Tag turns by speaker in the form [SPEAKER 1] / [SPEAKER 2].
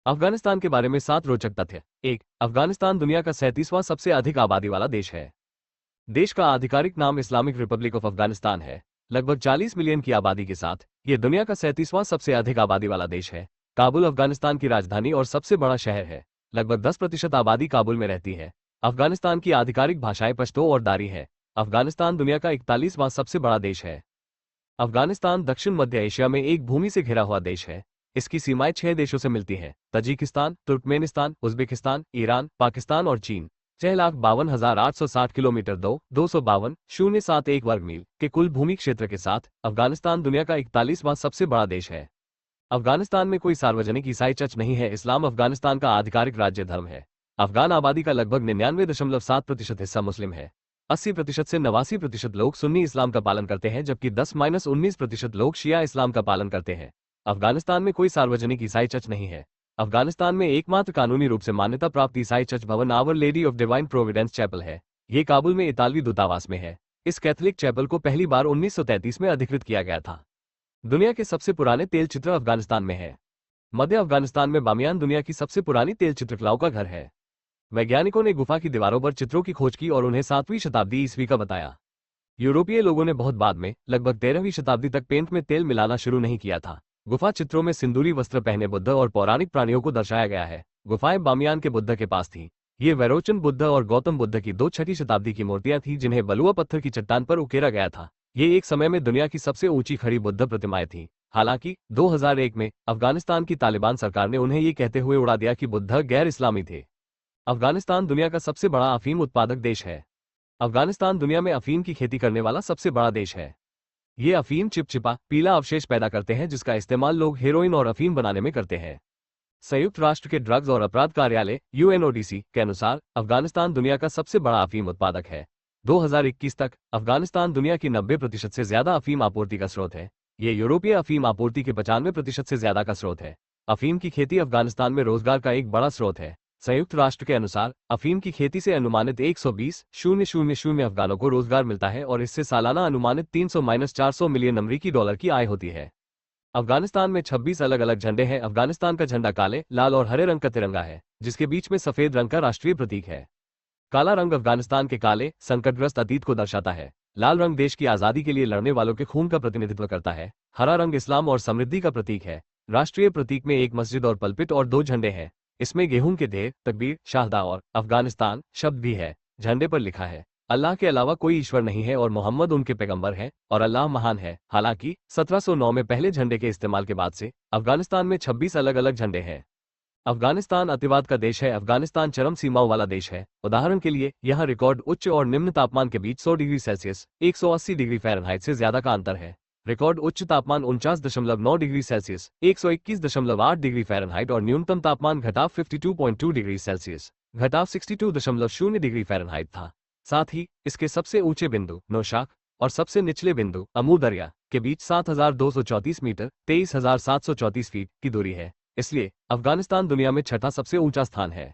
[SPEAKER 1] अफगानिस्तान के बारे में 7 रोचक तथ्य। 1. अफगानिस्तान दुनिया का 37वां सबसे अधिक आबादी वाला देश है। देश का आधिकारिक नाम इस्लामिक रिपब्लिक ऑफ अफगानिस्तान है। लगभग 40 मिलियन की आबादी के साथ यह दुनिया का 37वां सबसे अधिक आबादी वाला देश है। काबुल अफगानिस्तान की राजधानी और सबसे बड़ा शहर है। लगभग 10% आबादी काबुल में रहती है। अफगानिस्तान की आधिकारिक भाषाएं पश्तो और दारी है। अफगानिस्तान दुनिया का 41वां सबसे बड़ा देश है। अफगानिस्तान दक्षिण मध्य एशिया में एक भूमि से घिरा हुआ देश है। इसकी सीमाएं 6 देशों से मिलती हैं: Tajikistan, Turkmenistan, Uzbekistan, Iran, Pakistan और चीन। 6,52,860 किलोमीटर 252,071 वर्ग मील के कुल भूमि क्षेत्र के साथ अफगानिस्तान दुनिया का 41वां सबसे बड़ा देश है। अफगानिस्तान में कोई सार्वजनिक ईसाई चर्च नहीं है। इस्लाम अफगानिस्तान का आधिकारिक राज्य धर्म है। अफगान आबादी का लगभग 99.7% हिस्सा मुस्लिम है। 80% से 89% लोग सुन्नी इस्लाम का पालन करते हैं, जबकि 10-19% लोग शिया इस्लाम का पालन करते हैं। अफगानिस्तान में कोई सार्वजनिक ईसाई चर्च नहीं है। अफगानिस्तान में एकमात्र कानूनी रूप से मान्यता प्राप्त ईसाई चर्च भवन our lady of divine providence chapel है। ये काबुल में इतालवी दूतावास में है। इस कैथोलिक चैपल को पहली बार 1933 में अधिकृत किया गया था। दुनिया के सबसे पुराने तेल चित्र अफगानिस्तान में है। मध्य अफगानिस्तान में बामियान दुनिया की सबसे पुरानी तेल चित्रकलाओं का घर है। वैज्ञानिकों ने गुफा की दीवारों पर चित्रों की खोज की और उन्हें 7वीं शताब्दी ईस्वी का बताया। यूरोपीय लोगों ने बहुत बाद में लगभग 13वीं शताब्दी तक पेंट में तेल मिलाना शुरू नहीं किया था। गुफा चित्रों में सिंदूरी वस्त्र पहने बुद्ध और पौराणिक प्राणियों को दर्शाया गया है। गुफाएं बामियान के बुद्ध के पास थी। ये वैरोचन बुद्ध और गौतम बुद्ध की 2 छठी शताब्दी की मूर्तियां थीं, जिन्हें बलुआ पत्थर की चट्टान पर उकेरा गया था। ये एक समय में दुनिया की सबसे ऊंची खड़ी बुद्ध प्रतिमाएं थीं। हालांकि 2001 में अफगानिस्तान की तालिबान सरकार ने उन्हें ये कहते हुए उड़ा दिया कि बुद्ध गैर इस्लामी थे। अफगानिस्तान दुनिया का सबसे बड़ा अफीम उत्पादक देश है। अफगानिस्तान दुनिया में अफीम की खेती करने वाला सबसे बड़ा देश है। ये अफीम चिपचिपा पीला अवशेष पैदा करते हैं, जिसका इस्तेमाल लोग हेरोइन और अफीम बनाने में करते हैं। संयुक्त राष्ट्र के ड्रग्स और अपराध कार्यालय UNODC के अनुसार अफगानिस्तान दुनिया का सबसे बड़ा अफीम उत्पादक है। 2021 तक अफगानिस्तान दुनिया की 90% से ज्यादा अफीम आपूर्ति का स्रोत है। ये यूरोपीय अफीम आपूर्ति के 95% से ज्यादा का स्रोत है। अफीम की खेती अफगानिस्तान में रोजगार का एक बड़ा स्रोत है। संयुक्त राष्ट्र के अनुसार अफीम की खेती से अनुमानित 120,000 अफगानों को रोजगार मिलता है और इससे सालाना अनुमानित 300-400 मिलियन अमरीकी डॉलर की आय होती है। अफगानिस्तान में 26 अलग अलग झंडे हैं। अफगानिस्तान का झंडा काले, लाल और हरे रंग का तिरंगा है, जिसके बीच में सफेद रंग का राष्ट्रीय प्रतीक है। काला रंग अफगानिस्तान के काले, संकटग्रस्त अतीत को दर्शाता है। लाल रंग देश की आजादी के लिए लड़ने वालों के खून का प्रतिनिधित्व करता है। हरा रंग इस्लाम और समृद्धि का प्रतीक है। राष्ट्रीय प्रतीक में एक मस्जिद और पल्पिट और 2 झंडे हैं। इसमें गेहूं के ढेर, तकबीर, शाहदा और अफगानिस्तान शब्द भी है। झंडे पर लिखा है, अल्लाह के अलावा कोई ईश्वर नहीं है और मोहम्मद उनके पैगंबर है और अल्लाह महान है। हालांकि 1709 में पहले झंडे के इस्तेमाल के बाद से अफगानिस्तान में 26 अलग अलग झंडे हैं। अफगानिस्तान अतिवाद का देश है। अफगानिस्तान चरम सीमाओं वाला देश है। उदाहरण के लिए यहाँ रिकॉर्ड उच्च और निम्न तापमान के बीच 100 डिग्री सेल्सियस 180 डिग्री फ़ारेनहाइट से ज्यादा का अंतर है। रिकॉर्ड उच्च तापमान 49.9 डिग्री सेल्सियस 121.8 डिग्री फ़ारेनहाइट और न्यूनतम तापमान घटाव 52.2 डिग्री सेल्सियस घटाव 62.0 डिग्री फ़ारेनहाइट था। साथ ही इसके सबसे ऊंचे बिंदु नौशाख और सबसे निचले बिंदु अमू दरिया के बीच 7,234 मीटर 23,734 फीट की दूरी है। इसलिए अफगानिस्तान दुनिया में छठा सबसे ऊंचा स्थान है।